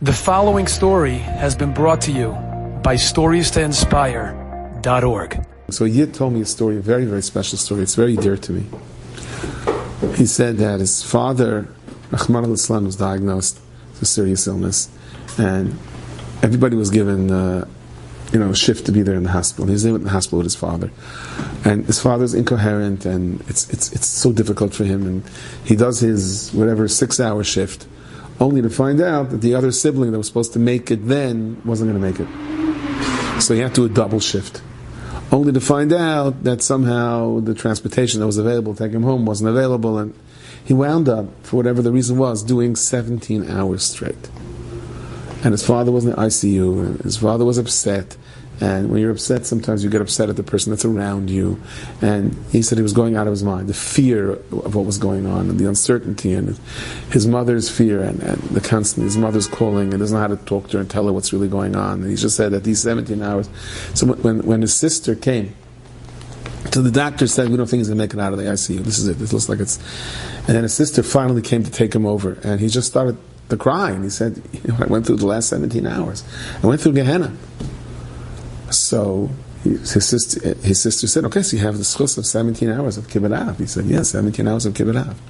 The following story has been brought to you by StoriesToInspire.org. So Yid told me a story, a very, very special story. It's very dear to me. He said that his father, Rahman al-Islam, was diagnosed with a serious illness, and everybody was given a shift to be there in the hospital. He was there in the hospital with his father, and his father's incoherent, and it's so difficult for him, and he does his 6-hour shift, only to find out that the other sibling that was supposed to make it then wasn't going to make it. So he had to do a double shift, only to find out that somehow the transportation that was available to take him home wasn't available, and he wound up, for whatever the reason was, doing 17 hours straight. And his father was in the ICU, and his father was upset. And when you're upset, sometimes you get upset at the person that's around you. And he said he was going out of his mind. The fear of what was going on, and the uncertainty, and his mother's fear, and the constant, his mother's calling, and doesn't know how to talk to her and tell her what's really going on. And he just said that these 17 hours. So when his sister came, so the doctor said, we don't think he's going to make it out of the ICU. This is it. This looks like it's... And then his sister finally came to take him over. And he just started to cry. And he said, I went through the last 17 hours. I went through Gehenna. So his sister said, okay, so you have the schus of 17 hours of Kibbut Av. He said, yes, 17 hours of Kibbut Av.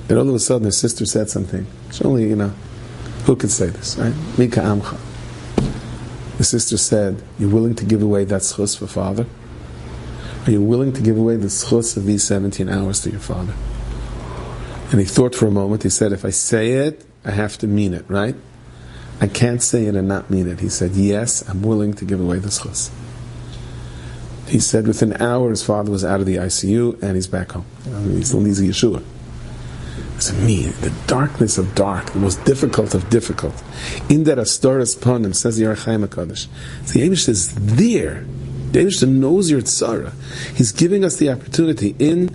Then all of a sudden his sister said something. It's only, who could say this, right? Mika Amcha. The sister said, you're willing to give away that schus for father? Are you willing to give away the schus of these 17 hours to your father? And he thought for a moment. He said, if I say it, I have to mean it, right? I can't say it and not mean it. He said, yes, I'm willing to give away the schus. He said within an hour his father was out of the ICU and he's back home. He still needs a Yeshua. I said, the darkness of dark, the most difficult of difficult. In that Astoras Panim, says the Archaim HaKadosh. The Eibush is there. The Eibush knows your tzara. He's giving us the opportunity in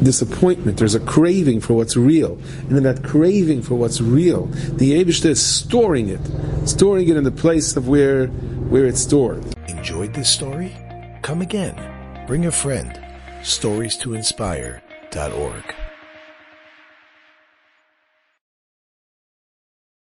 disappointment. There's a craving for what's real, and in that craving for what's real, the Eibishter is storing it in the place of where it's stored. Enjoyed this story? Come again. Bring a friend. StoriesToInspire.org